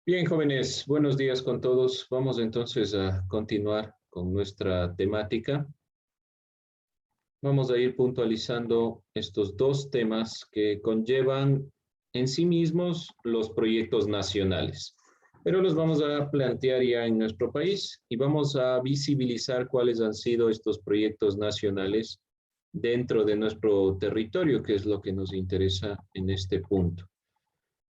Bien, jóvenes, buenos días con todos. Vamos entonces a continuar con nuestra temática. Vamos a ir puntualizando estos dos temas que conllevan en sí mismos los proyectos nacionales, pero los vamos a plantear ya en nuestro país y vamos a visibilizar cuáles han sido estos proyectos nacionales dentro de nuestro territorio, que es lo que nos interesa en este punto.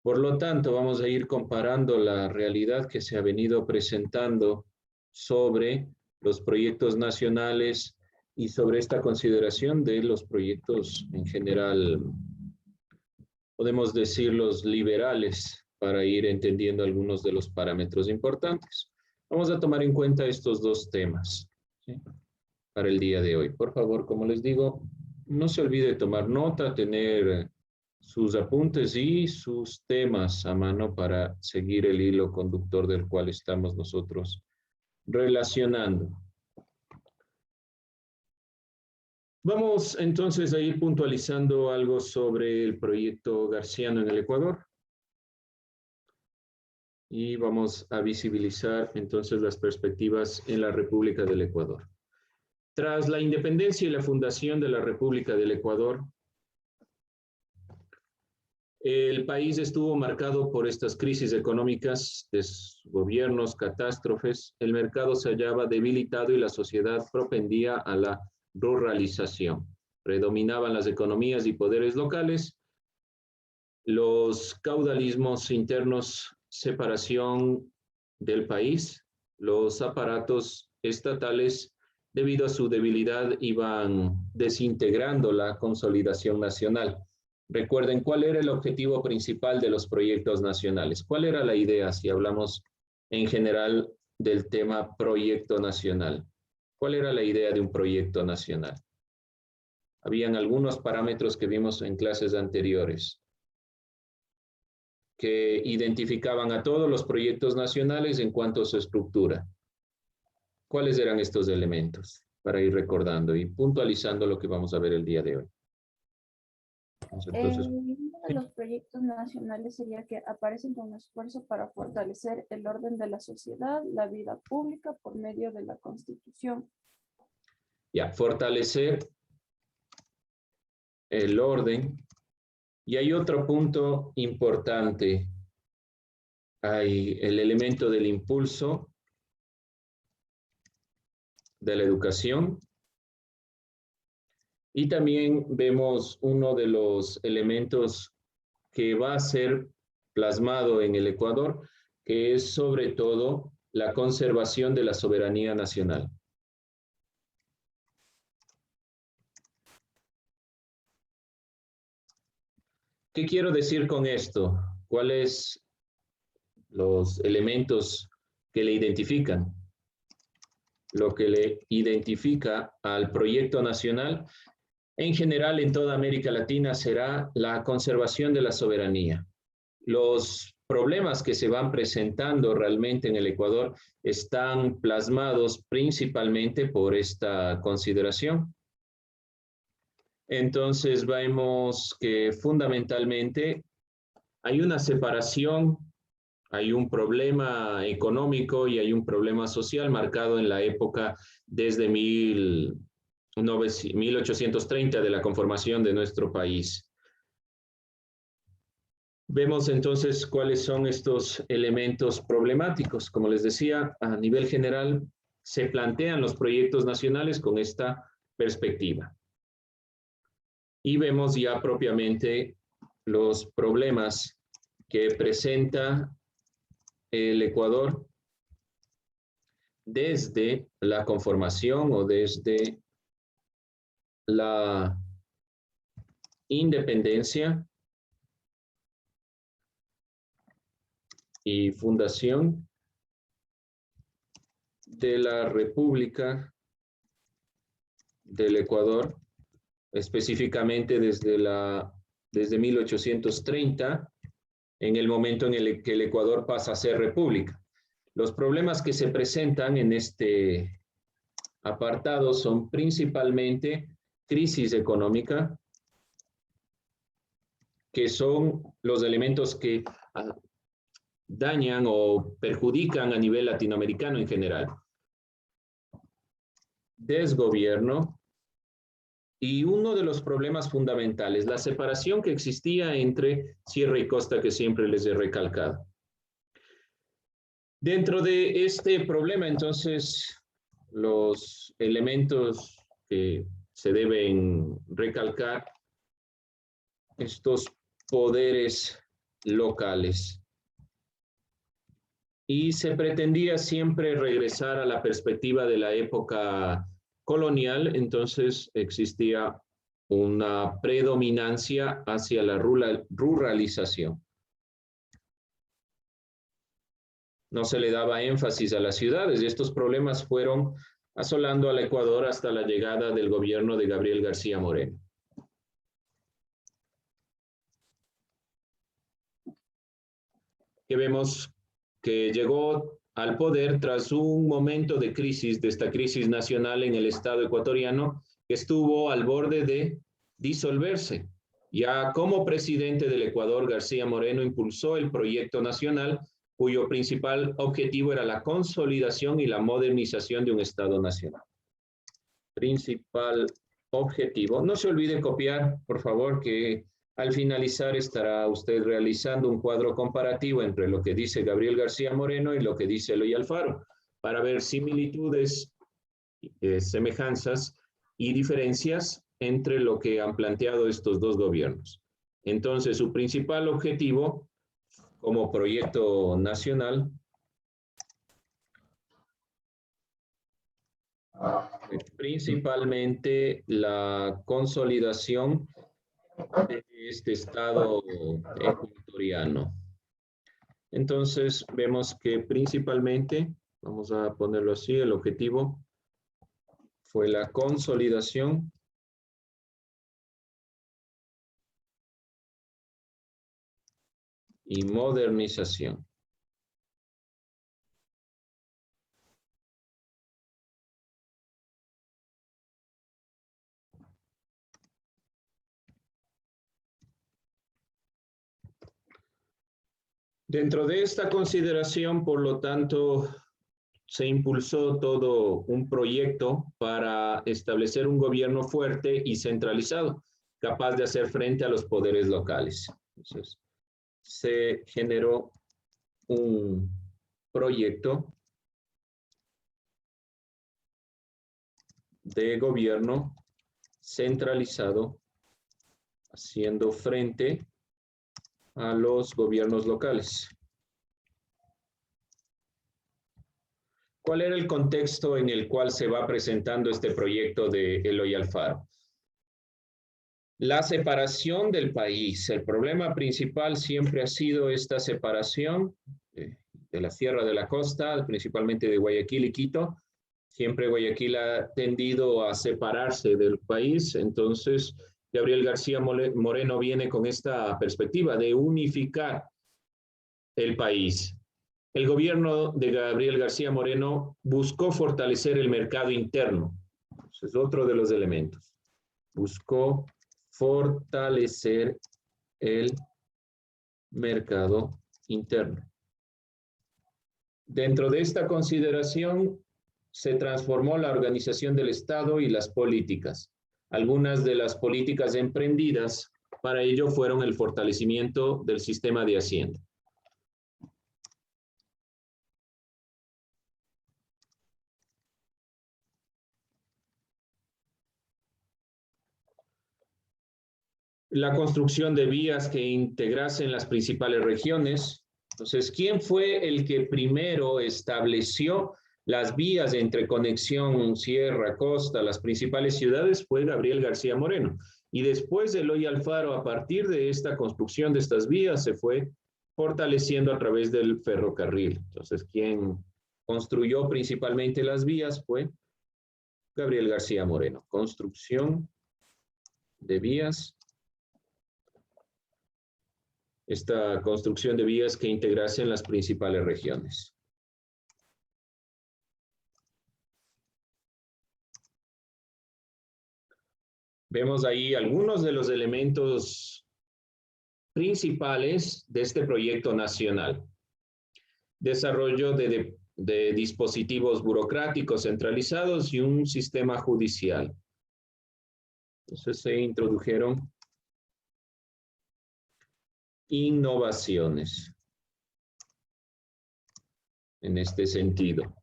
Por lo tanto, vamos a ir comparando la realidad que se ha venido presentando sobre los proyectos nacionales y sobre esta consideración de los proyectos en general, podemos decir los liberales, para ir entendiendo algunos de los parámetros importantes. Vamos a tomar en cuenta estos dos temas, ¿sí?, para el día de hoy. Por favor, como les digo, no se olvide tomar nota, tener sus apuntes y sus temas a mano para seguir el hilo conductor del cual estamos nosotros relacionando. Vamos entonces a ir puntualizando algo sobre el proyecto Garciano en el Ecuador. Y vamos a visibilizar entonces las perspectivas en la República del Ecuador. Tras la independencia y la fundación de la República del Ecuador, el país estuvo marcado por estas crisis económicas, desgobiernos, catástrofes. El mercado se hallaba debilitado y la sociedad propendía a la ruralización. Predominaban las economías y poderes locales, los caudalismos internos, separación del país, los aparatos estatales, debido a su debilidad, iban desintegrando la consolidación nacional. Recuerden, ¿cuál era el objetivo principal de los proyectos nacionales? ¿Cuál era la idea, si hablamos en general del tema proyecto nacional? ¿Cuál era la idea de un proyecto nacional? Habían algunos parámetros que vimos en clases anteriores que identificaban a todos los proyectos nacionales en cuanto a su estructura. ¿Cuáles eran estos elementos? Para ir recordando y puntualizando lo que vamos a ver el día de hoy. Entonces, uno de los proyectos nacionales sería que aparecen con esfuerzo para fortalecer el orden de la sociedad, la vida pública por medio de la Constitución. Ya, fortalecer el orden. Y hay otro punto importante. Hay el elemento del impulso de la educación. Y también vemos uno de los elementos que va a ser plasmado en el Ecuador, que es sobre todo la conservación de la soberanía nacional. ¿Qué quiero decir con esto? ¿Cuáles los elementos que le identifican? Lo que le identifica al proyecto nacional en general en toda América Latina será la conservación de la soberanía. Los problemas que se van presentando realmente en el Ecuador están plasmados principalmente por esta consideración. Entonces vemos que fundamentalmente hay una separación, hay un problema económico y hay un problema social marcado en la época desde 1830 de la conformación de nuestro país. Vemos entonces cuáles son estos elementos problemáticos. Como les decía, a nivel general se plantean los proyectos nacionales con esta perspectiva. Y vemos ya propiamente los problemas que presenta el Ecuador desde la conformación o desde la independencia y fundación de la República del Ecuador, específicamente desde 1830, en el momento en el que el Ecuador pasa a ser república. Los problemas que se presentan en este apartado son principalmente crisis económica, que son los elementos que dañan o perjudican a nivel latinoamericano en general. Desgobierno y uno de los problemas fundamentales, la separación que existía entre sierra y costa que siempre les he recalcado. Dentro de este problema, entonces, los elementos que se deben recalcar, estos poderes locales. Y se pretendía siempre regresar a la perspectiva de la época colonial, entonces existía una predominancia hacia la ruralización. No se le daba énfasis a las ciudades y estos problemas fueron asolando al Ecuador hasta la llegada del gobierno de Gabriel García Moreno. Que vemos que llegó al poder tras un momento de crisis, de esta crisis nacional en el Estado ecuatoriano, que estuvo al borde de disolverse. Ya como presidente del Ecuador, García Moreno impulsó el proyecto nacional, cuyo principal objetivo era la consolidación y la modernización de un Estado nacional. Principal objetivo. No se olvide copiar, por favor, que al finalizar estará usted realizando un cuadro comparativo entre lo que dice Gabriel García Moreno y lo que dice Eloy Alfaro, para ver similitudes, semejanzas y diferencias entre lo que han planteado estos dos gobiernos. Entonces, su principal objetivo como proyecto nacional principalmente la consolidación de este Estado ecuatoriano. Entonces, vemos que principalmente, vamos a ponerlo así, el objetivo fue la consolidación y modernización. Dentro de esta consideración, por lo tanto, se impulsó todo un proyecto para establecer un gobierno fuerte y centralizado, capaz de hacer frente a los poderes locales. Entonces, se generó un proyecto de gobierno centralizado, haciendo frente a los gobiernos locales. ¿Cuál era el contexto en el cual se va presentando este proyecto de Eloy Alfaro? La separación del país. El problema principal siempre ha sido esta separación de la sierra de la costa, principalmente de Guayaquil y Quito. Siempre Guayaquil ha tendido a separarse del país, entonces Gabriel García Moreno viene con esta perspectiva de unificar el país. El gobierno de Gabriel García Moreno buscó fortalecer el mercado interno. Ese es otro de los elementos. Buscó fortalecer el mercado interno. Dentro de esta consideración se transformó la organización del Estado y las políticas. Algunas de las políticas emprendidas para ello fueron el fortalecimiento del sistema de Hacienda. La construcción de vías que integrasen las principales regiones. Entonces, ¿quién fue el que primero estableció las vías de interconexión sierra-costa, las principales ciudades? Fue Gabriel García Moreno. Y después de Eloy Alfaro, a partir de esta construcción de estas vías, se fue fortaleciendo a través del ferrocarril. Entonces, quien construyó principalmente las vías fue Gabriel García Moreno. Construcción de vías. Esta construcción de vías que integrasen las principales regiones. Vemos ahí algunos de los elementos principales de este proyecto nacional. desarrollo de dispositivos burocráticos centralizados y un sistema judicial. Entonces se introdujeron innovaciones en este sentido.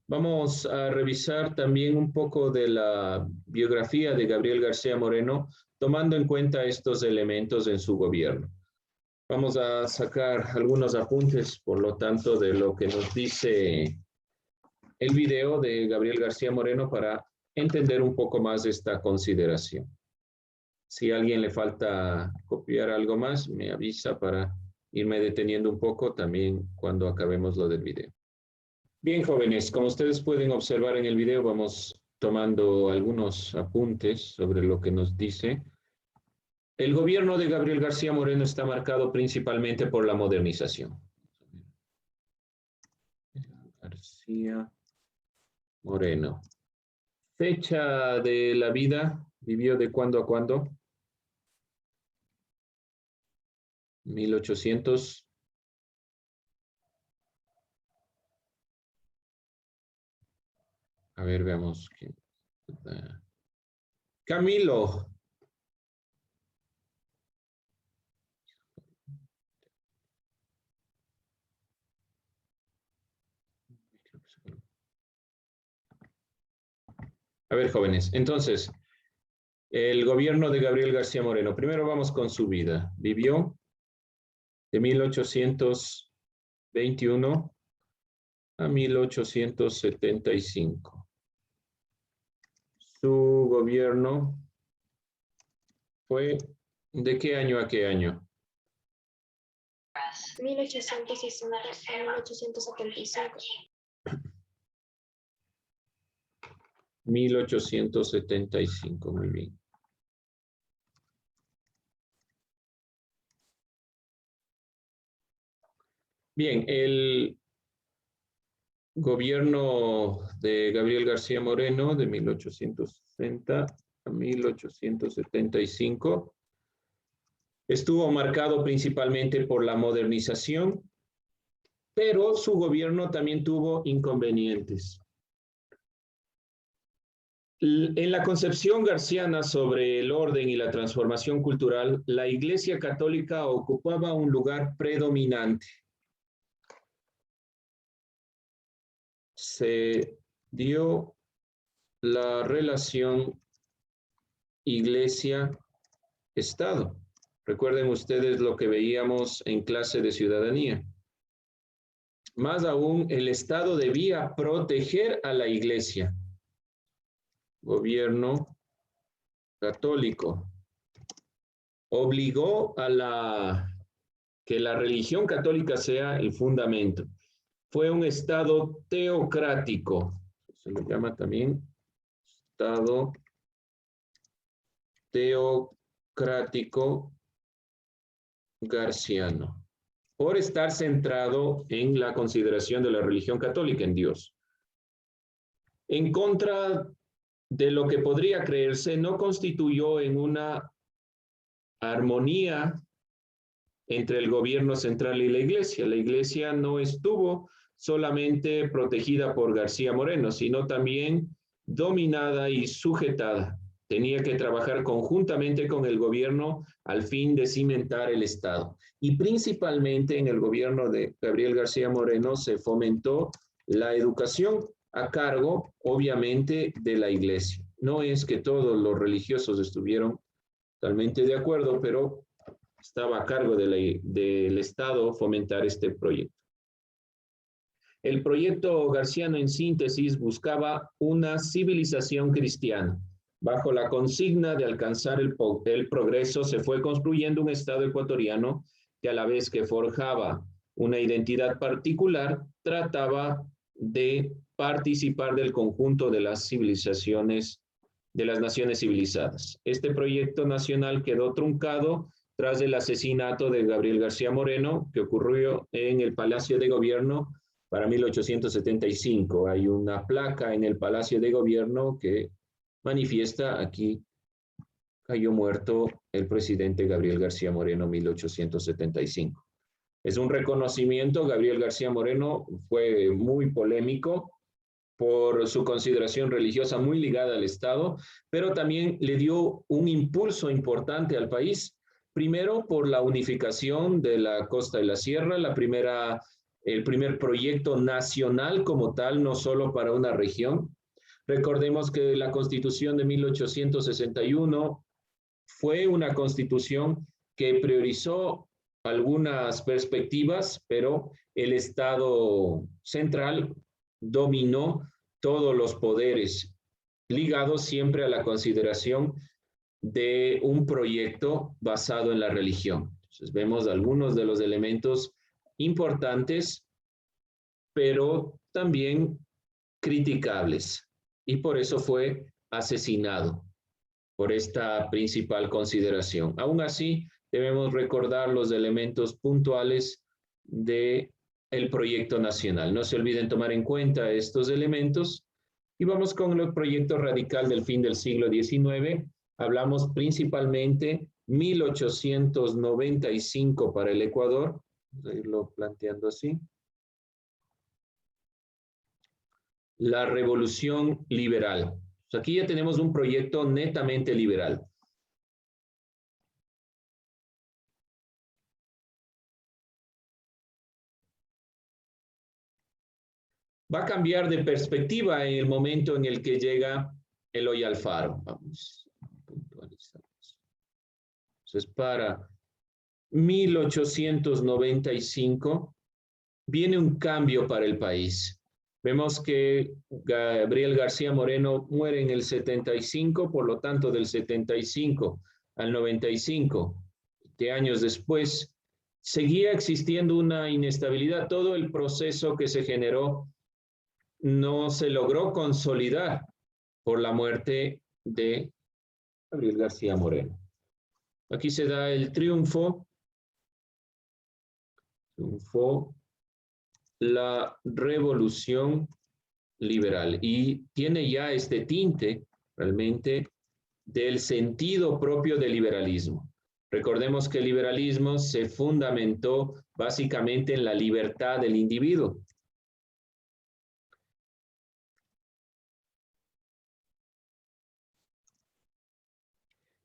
Vamos a revisar también un poco de la biografía de Gabriel García Moreno, tomando en cuenta estos elementos en su gobierno. Vamos a sacar algunos apuntes, por lo tanto, de lo que nos dice el video de Gabriel García Moreno para entender un poco más esta consideración. Si a alguien le falta copiar algo más, me avisa para irme deteniendo un poco también cuando acabemos lo del video. Bien, jóvenes, como ustedes pueden observar en el video, vamos tomando algunos apuntes sobre lo que nos dice. El gobierno de Gabriel García Moreno está marcado principalmente por la modernización. García Moreno. Fecha de la vida, vivió de cuándo a cuándo. 1800. A ver, veamos. Camilo. A ver, jóvenes, entonces, el gobierno de Gabriel García Moreno, primero vamos con su vida. Vivió de 1821 a 1875. Su gobierno fue, ¿de qué año a qué año? 1860 a 1875. 1875, muy bien. Bien, el gobierno de Gabriel García Moreno de 1860 a 1875 estuvo marcado principalmente por la modernización, pero su gobierno también tuvo inconvenientes. En la concepción garciana sobre el orden y la transformación cultural, la Iglesia Católica ocupaba un lugar predominante. Se dio la relación Iglesia-Estado. Recuerden ustedes lo que veíamos en clase de ciudadanía. Más aún, el Estado debía proteger a la Iglesia. Gobierno católico obligó a que la religión católica sea el fundamento. Fue un Estado teocrático. Se le llama también Estado teocrático garciano, por estar centrado en la consideración de la religión católica, en Dios. En contra de lo que podría creerse, no constituyó en una armonía entre el gobierno central y la Iglesia. La Iglesia no estuvo solamente protegida por García Moreno, sino también dominada y sujetada. Tenía que trabajar conjuntamente con el gobierno al fin de cimentar el Estado. Y principalmente en el gobierno de Gabriel García Moreno se fomentó la educación a cargo, obviamente, de la Iglesia. No es que todos los religiosos estuvieron totalmente de acuerdo, pero estaba a cargo del Estado fomentar este proyecto. El proyecto garciano, en síntesis, buscaba una civilización cristiana. Bajo la consigna de alcanzar el progreso, se fue construyendo un Estado ecuatoriano que, a la vez que forjaba una identidad particular, trataba de participar del conjunto de las civilizaciones, de las naciones civilizadas. Este proyecto nacional quedó truncado tras el asesinato de Gabriel García Moreno, que ocurrió en el Palacio de Gobierno para 1875. Hay una placa en el Palacio de Gobierno que manifiesta: aquí cayó muerto el presidente Gabriel García Moreno, 1875. Es un reconocimiento. Gabriel García Moreno fue muy polémico por su consideración religiosa muy ligada al Estado, pero también le dio un impulso importante al país. Primero, por la unificación de la costa y la sierra, el primer proyecto nacional como tal, no solo para una región. Recordemos que la Constitución de 1861 fue una constitución que priorizó algunas perspectivas, pero el Estado central dominó todos los poderes, ligados siempre a la consideración de un proyecto basado en la religión. Entonces vemos algunos de los elementos importantes, pero también criticables, y por eso fue asesinado por esta principal consideración. Aún así, debemos recordar los elementos puntuales del proyecto nacional. No se olviden tomar en cuenta estos elementos. Y vamos con el proyecto radical del fin del siglo XIX. Hablamos principalmente 1895 para el Ecuador. Vamos a irlo planteando así. La revolución liberal. Aquí ya tenemos un proyecto netamente liberal. Va a cambiar de perspectiva en el momento en el que llega Eloy Alfaro. Vamos a puntualizar. Entonces, para 1895 viene un cambio para el país. Vemos que Gabriel García Moreno muere en el 75, por lo tanto, del 75 al 95, que años después, seguía existiendo una inestabilidad. Todo el proceso que se generó no se logró consolidar por la muerte de Gabriel García Moreno. Aquí se da el triunfo. Triunfó la revolución liberal y tiene ya este tinte realmente del sentido propio del liberalismo. Recordemos que el liberalismo se fundamentó básicamente en la libertad del individuo.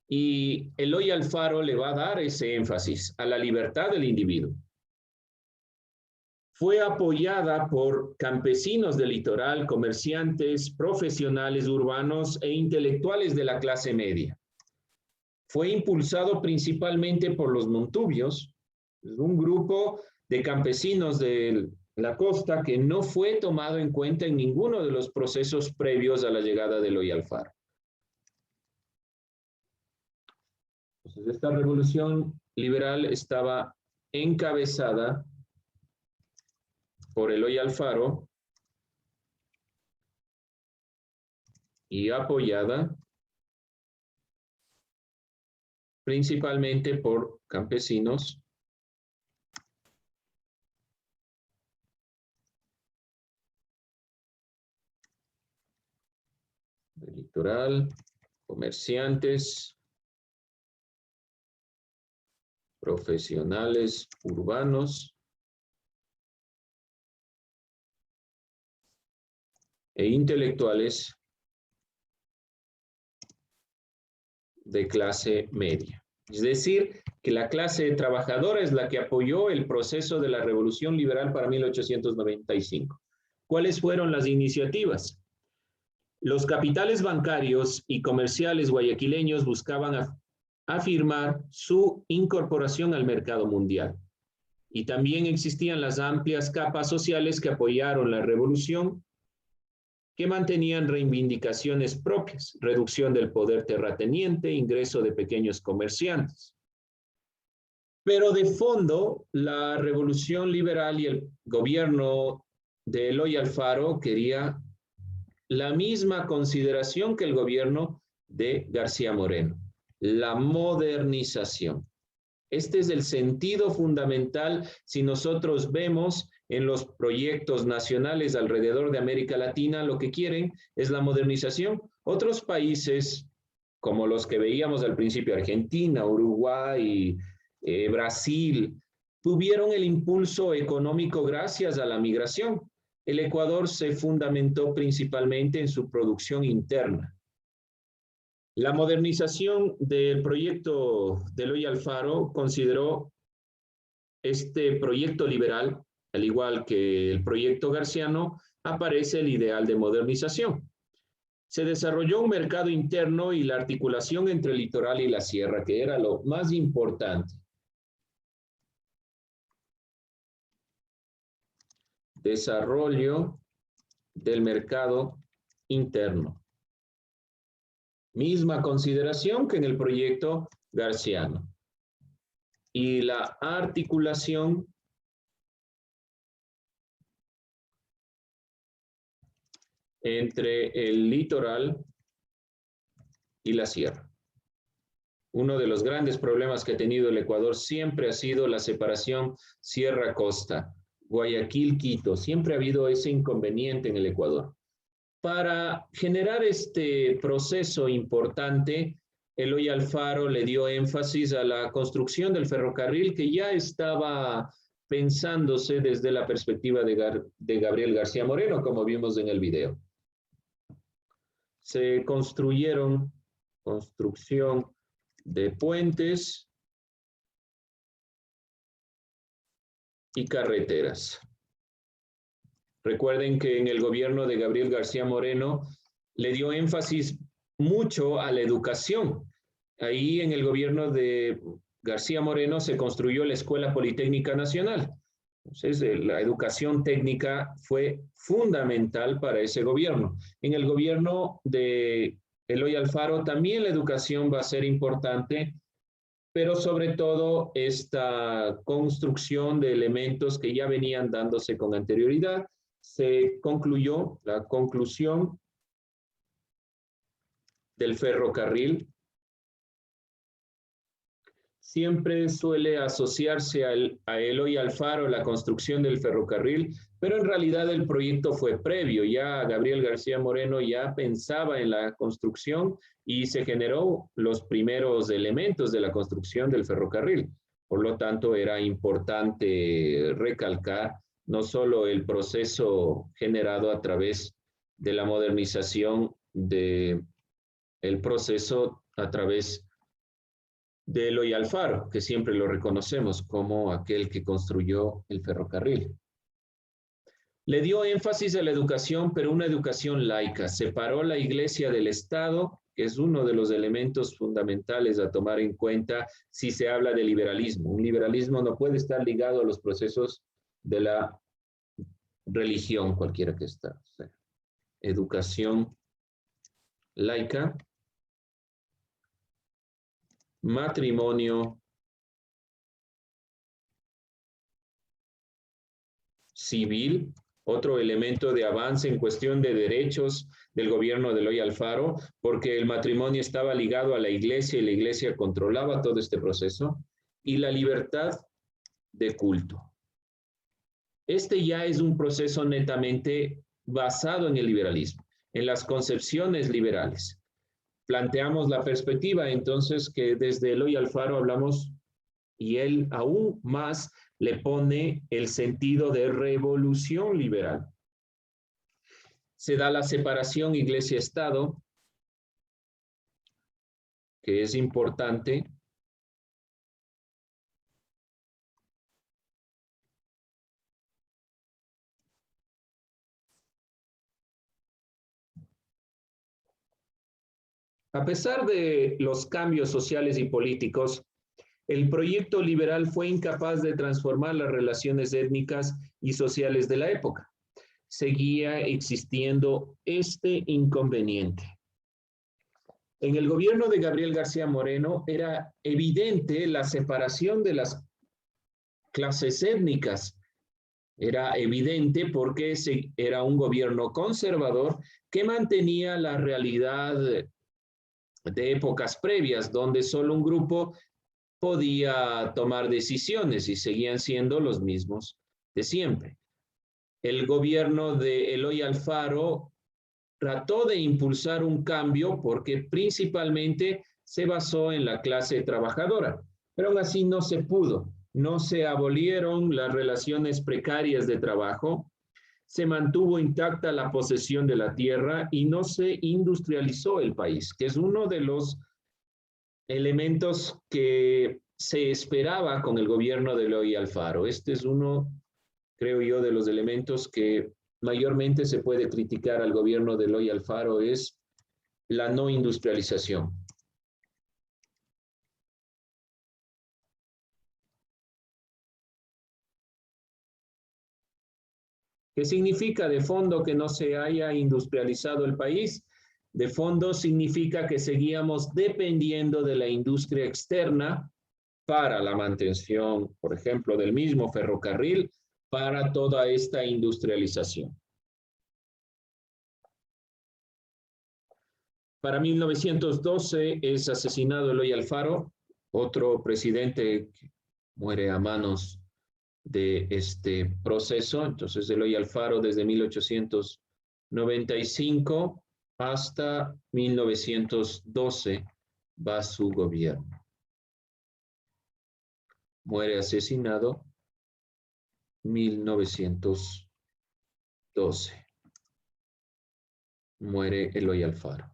Y Eloy Alfaro le va a dar ese énfasis a la libertad del individuo. Fue apoyada por campesinos del litoral, comerciantes, profesionales urbanos e intelectuales de la clase media. Fue impulsado principalmente por los montubios, un grupo de campesinos de la costa que no fue tomado en cuenta en ninguno de los procesos previos a la llegada de Eloy Alfaro. Entonces, esta revolución liberal estaba encabezada por Eloy Alfaro y apoyada principalmente por campesinos del litoral, comerciantes, profesionales urbanos e intelectuales de clase media. Es decir, que la clase trabajadora es la que apoyó el proceso de la Revolución Liberal para 1895. ¿Cuáles fueron las iniciativas? Los capitales bancarios y comerciales guayaquileños buscaban afirmar su incorporación al mercado mundial. Y también existían las amplias capas sociales que apoyaron la revolución, que mantenían reivindicaciones propias, reducción del poder terrateniente, ingreso de pequeños comerciantes. Pero de fondo, la revolución liberal y el gobierno de Eloy Alfaro quería la misma consideración que el gobierno de García Moreno, la modernización. Este es el sentido fundamental si nosotros vemos en los proyectos nacionales alrededor de América Latina, lo que quieren es la modernización. Otros países, como los que veíamos al principio, Argentina, Uruguay, Brasil, tuvieron el impulso económico gracias a la migración. El Ecuador se fundamentó principalmente en su producción interna. La modernización del proyecto de Eloy Alfaro consideró este proyecto liberal, al igual que el proyecto garciano, aparece el ideal de modernización. Se desarrolló un mercado interno y la articulación entre el litoral y la sierra, que era lo más importante. Desarrollo del mercado interno. Misma consideración que en el proyecto garciano. Y la articulación entre el litoral y la sierra. Uno de los grandes problemas que ha tenido el Ecuador siempre ha sido la separación sierra-costa, Guayaquil-Quito. Siempre ha habido ese inconveniente en el Ecuador. Para generar este proceso importante, Eloy Alfaro le dio énfasis a la construcción del ferrocarril que ya estaba pensándose desde la perspectiva de Gabriel García Moreno, como vimos en el video. Se construcción de puentes y carreteras. Recuerden que en el gobierno de Gabriel García Moreno le dio énfasis mucho a la educación. Ahí en el gobierno de García Moreno se construyó la Escuela Politécnica Nacional. Entonces, la educación técnica fue fundamental para ese gobierno. En el gobierno de Eloy Alfaro también la educación va a ser importante, pero sobre todo esta construcción de elementos que ya venían dándose con anterioridad. Se concluyó la conclusión del ferrocarril. Siempre suele asociarse a Eloy Alfaro la construcción del ferrocarril, pero en realidad el proyecto fue previo. Ya Gabriel García Moreno ya pensaba en la construcción y se generó los primeros elementos de la construcción del ferrocarril. Por lo tanto, era importante recalcar no solo el proceso generado a través de la modernización del proceso a través de Eloy Alfaro, que siempre lo reconocemos como aquel que construyó el ferrocarril. Le dio énfasis a la educación, pero una educación laica. Separó la iglesia del Estado, que es uno de los elementos fundamentales a tomar en cuenta si se habla de liberalismo. Un liberalismo no puede estar ligado a los procesos de la religión, cualquiera que está. O sea, educación laica, matrimonio civil, otro elemento de avance en cuestión de derechos del gobierno de Eloy Alfaro, porque el matrimonio estaba ligado a la iglesia y la iglesia controlaba todo este proceso, y la libertad de culto. Este ya es un proceso netamente basado en el liberalismo, en las concepciones liberales. Planteamos la perspectiva entonces que desde Eloy Alfaro hablamos y él aún más le pone el sentido de revolución liberal. Se da la separación iglesia-estado, que es importante. A pesar de los cambios sociales y políticos, el proyecto liberal fue incapaz de transformar las relaciones étnicas y sociales de la época. Seguía existiendo este inconveniente. En el gobierno de Gabriel García Moreno era evidente la separación de las clases étnicas. Era evidente porque era un gobierno conservador que mantenía la realidad de épocas previas, donde solo un grupo podía tomar decisiones y seguían siendo los mismos de siempre. El gobierno de Eloy Alfaro trató de impulsar un cambio porque principalmente se basó en la clase trabajadora, pero aún así no se pudo. no se abolieron las relaciones precarias de trabajo, se mantuvo intacta la posesión de la tierra y no se industrializó el país, que es uno de los elementos que se esperaba con el gobierno de Eloy Alfaro. Este es uno, creo yo, de los elementos que mayormente se puede criticar al gobierno de Eloy Alfaro, es la no industrialización. ¿Qué significa de fondo que no se haya industrializado el país? De fondo significa que seguíamos dependiendo de la industria externa para la mantención, por ejemplo, del mismo ferrocarril, para toda esta industrialización. Para 1912 es asesinado Eloy Alfaro, otro presidente que muere a manos de este proceso. Entonces, Eloy Alfaro desde 1895 hasta 1912 va su gobierno. Muere asesinado 1912. Muere Eloy Alfaro.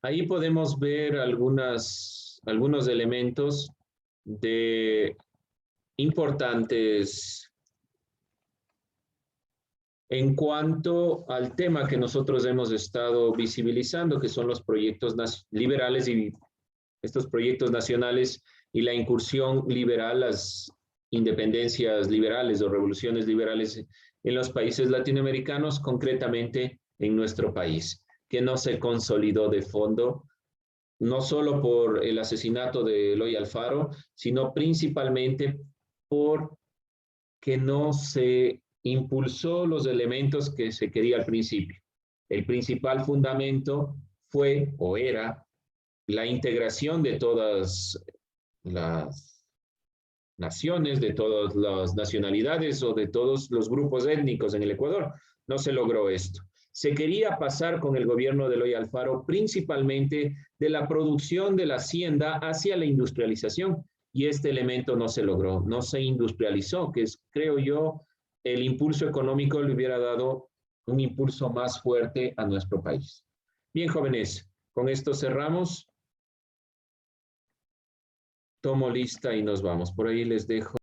Ahí podemos ver algunos elementos de importantes en cuanto al tema que nosotros hemos estado visibilizando, que son los proyectos liberales y estos proyectos nacionales y la incursión liberal, las independencias liberales o revoluciones liberales en los países latinoamericanos, concretamente en nuestro país, que no se consolidó de fondo, no solo por el asesinato de Eloy Alfaro, sino principalmente porque no se impulsó los elementos que se quería al principio. El principal fundamento fue o era la integración de todas las naciones, de todas las nacionalidades o de todos los grupos étnicos en el Ecuador. No se logró esto. Se quería pasar con el gobierno de Eloy Alfaro principalmente de la producción de la hacienda hacia la industrialización, y este elemento no se logró, no se industrializó, que es, creo yo, el impulso económico le hubiera dado un impulso más fuerte a nuestro país. Bien, jóvenes, con esto cerramos. Tomo lista y nos vamos. Por ahí les dejo.